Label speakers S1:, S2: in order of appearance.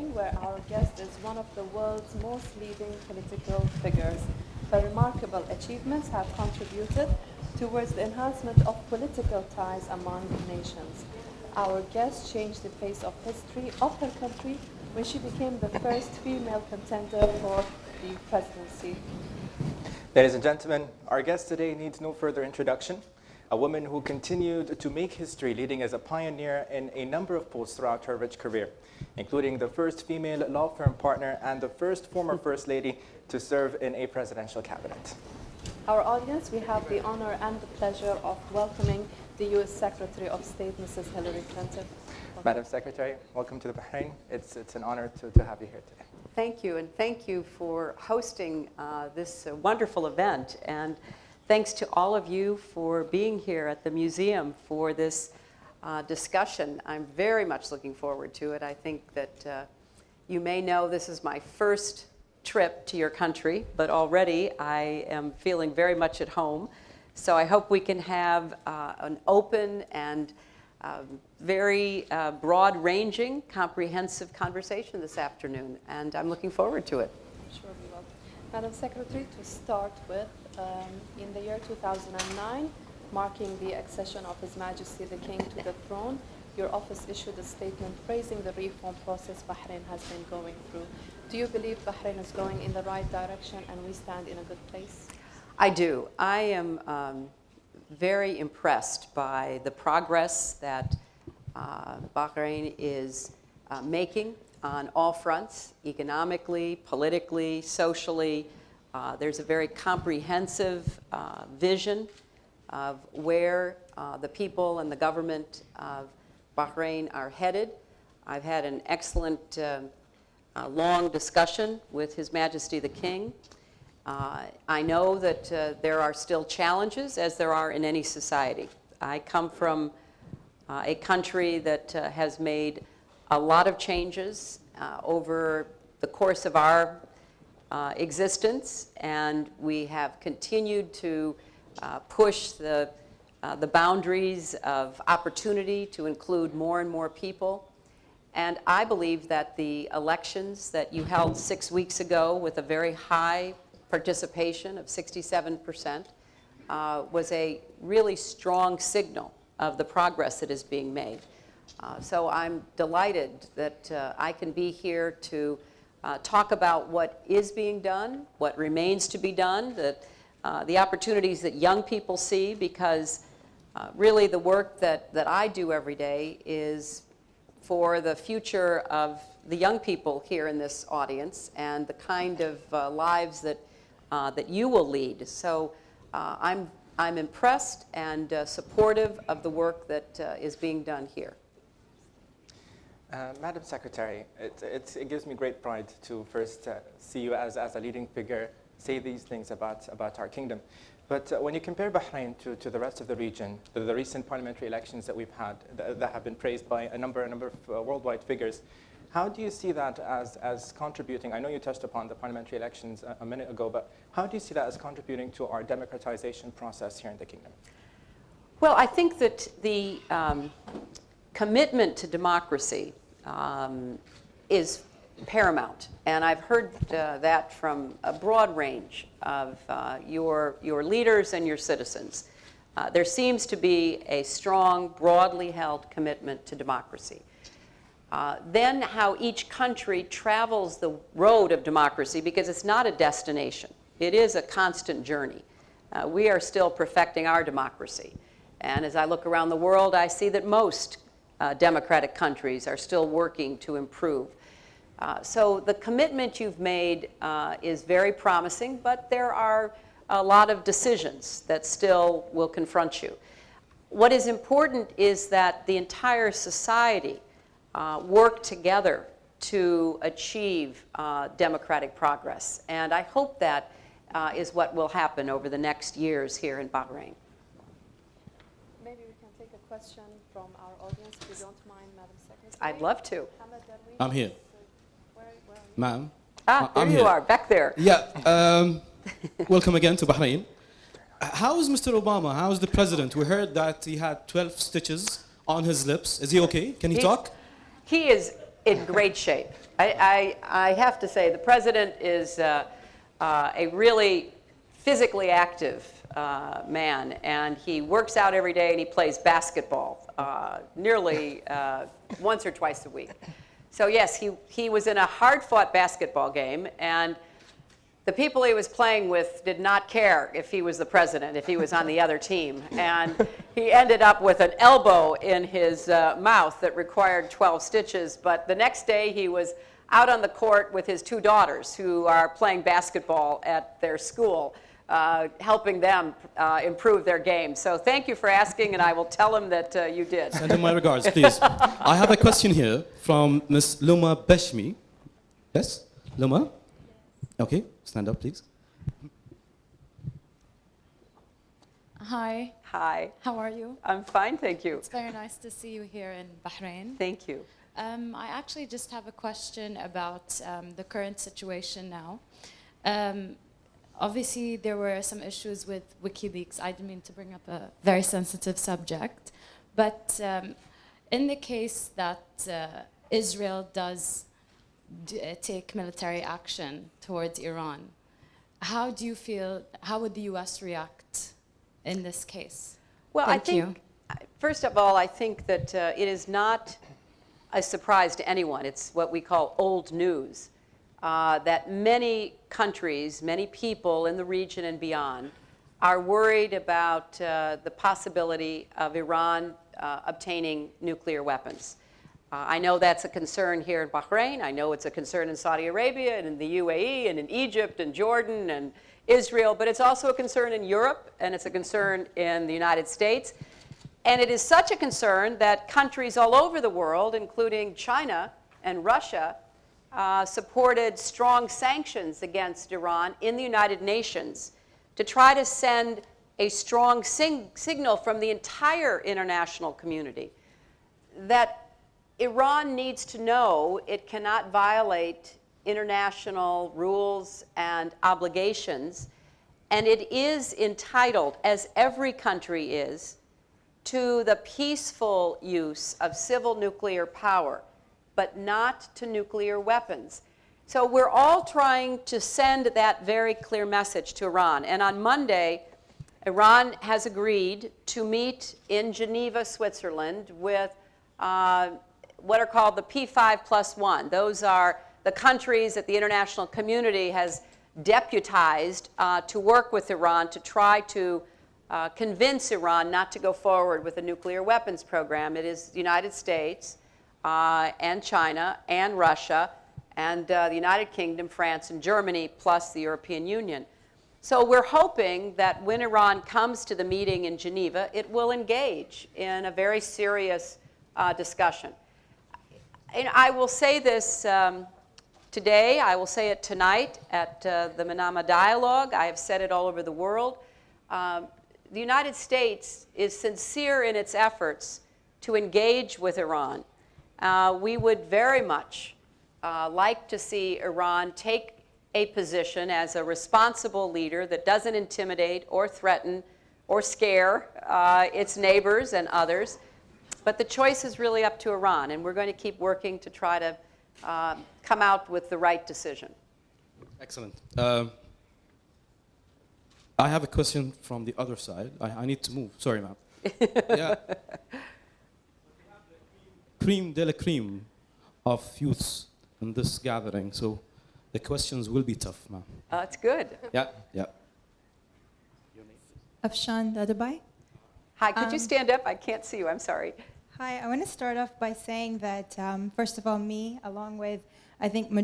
S1: Bahrain, where our guest is one of the world's most leading political figures. Her remarkable achievements have contributed towards the enhancement of political ties among nations. Our guest changed the face of history of her country when she became the first female contender for the presidency.
S2: Ladies and gentlemen, our guest today needs no further introduction. A woman who continued to make history, leading as a pioneer in a number of posts throughout her rich career, including the first female law firm partner and the first former First Lady to serve in a presidential cabinet.
S1: Our audience, we have the honor and the pleasure of welcoming the U.S. Secretary of State, Mrs. Hillary Clinton.
S2: Madam Secretary, welcome to the Bahrain. It's an honor to have you here today.
S3: Thank you, and thank you for hosting this wonderful event. And thanks to all of you for being here at the museum for this discussion. I'm very much looking forward to it. I think that you may know this is my first trip to your country, but already I am feeling very much at home. So I hope we can have an open and very broad-ranging, comprehensive conversation this afternoon, and I'm looking forward to it.
S1: I'm sure we will. Madam Secretary, to start with, in the year 2009, marking the accession of His Majesty the King to the throne, your office issued a statement praising the reform process Bahrain has been going through. Do you believe Bahrain is going in the right direction and we stand in a good place?
S3: I do. I am very impressed by the progress that Bahrain is making on all fronts, economically, politically, socially. There's a very comprehensive vision of where the people and the government of Bahrain are headed. I've had an excellent long discussion with His Majesty the King. I know that there are still challenges, as there are in any society. I come from a country that has made a lot of changes over the course of our existence, and we have continued to push the boundaries of opportunity to include more and more people. And I believe that the elections that you held 6 weeks ago with a very high participation of 67% was a really strong signal of the progress that is being made. So I'm delighted that I can be here to talk about what is being done, what remains to be done, the opportunities that young people see, because really the work that I do every day is for the future of the young people here in this audience and the kind of lives that you will lead. So I'm impressed and supportive of the work that is being done here.
S2: Madam Secretary, it gives me great pride to first see you as a leading figure say these things about our kingdom. But when you compare Bahrain to the rest of the region, the recent parliamentary elections that we've had that have been praised by a number of worldwide figures, how do you see that as contributing? I know you touched upon the parliamentary elections a minute ago, but how do you see that as contributing to our democratization process here in the kingdom?
S3: Well, I think that the commitment to democracy is paramount, and I've heard that from a broad range of your leaders and your citizens. There seems to be a strong, broadly held commitment to democracy. Then how each country travels the road of democracy, because it's not a destination. It is a constant journey. We are still perfecting our democracy. And as I look around the world, I see that most democratic countries are still working to improve. So the commitment you've made is very promising, but there are a lot of decisions that still will confront you. What is important is that the entire society work together to achieve democratic progress. And I hope that is what will happen over the next years here in Bahrain.
S1: Maybe we can take a question from our audience, if you don't mind, Madam Secretary.
S3: I'd love to.
S4: I'm here. Ma'am.
S3: There
S4: I'm
S3: you
S4: here.
S3: are, back there.
S4: Yeah. Welcome again to Bahrain. How is Mr. Obama? How is the president? We heard that he had 12 stitches on his lips. Is he okay? Can he talk?
S3: He is in great shape. I have to say, the president is a really physically active man, and he works out every day and he plays basketball nearly once or twice a week. So yes, he was in a hard-fought basketball game, and the people he was playing with did not care if he was the president, if he was on the other team. And he ended up with an elbow in his mouth that required 12 stitches. But the next day, he was out on the court with his 2 daughters who are playing basketball at their school, helping them improve their game. So thank you for asking, and I will tell him that you did.
S4: Send him my regards, please. I have a question here from Ms. Luma Beshmi. Yes, Luma? Okay, stand up, please.
S5: Hi,
S3: Hi.
S5: how are you?
S3: I'm fine, thank you.
S5: It's very nice to see you here in Bahrain.
S3: Thank you.
S5: I actually just have a question about the current situation now. Obviously, there were some issues with WikiLeaks. I didn't mean to bring up a very sensitive subject. But in the case that Israel does take military action towards Iran, how do you feel, how would the U.S. react in this case?
S3: Well,
S5: Thank
S3: I think, first of all, I think that it is not a surprise to anyone. It's what we call old news, that many countries, many people in the region and beyond are worried about the possibility of Iran obtaining nuclear weapons. I know that's a concern here in Bahrain. I know it's a concern in Saudi Arabia and in the UAE and in Egypt and Jordan and Israel, but it's also a concern in Europe, and it's a concern in the United States. And it is such a concern that countries all over the world, including China and Russia, supported strong sanctions against Iran in the United Nations to try to send a strong signal from the entire international community that Iran needs to know it cannot violate international rules and obligations, and it is entitled, as every country is, to the peaceful use of civil nuclear power, but not to nuclear weapons. So we're all trying to send that very clear message to Iran. And on Monday, Iran has agreed to meet in Geneva, Switzerland, with what are called the P5+1. Those are the countries that the international community has deputized to work with Iran to try to convince Iran not to go forward with a nuclear weapons program. It is the United States and China and Russia and the United Kingdom, France, and Germany, plus the European Union. So we're hoping that when Iran comes to the meeting in Geneva, it will engage in a very serious discussion. And I will say this today, I will say it tonight at the Manama Dialogue. I have said it all over the world. The United States is sincere in its efforts to engage with Iran. We would very much like to see Iran take a position as a responsible leader that doesn't intimidate or threaten or scare its neighbors and others. But the choice is really up to Iran, and we're going to keep working to try to come out with the right decision.
S4: Excellent. I have a question from the other side. I need to move. Sorry, ma'am. Yeah. Cream de la cream of youths in this gathering, so the questions will be tough, ma'am.
S3: It's good.
S4: Yeah, yeah.
S6: Afshan Dadabai.
S3: Hi, could you stand up? I can't see you. I'm sorry.
S6: Hi, I want to start off by saying that, first of all, me, along with, I think,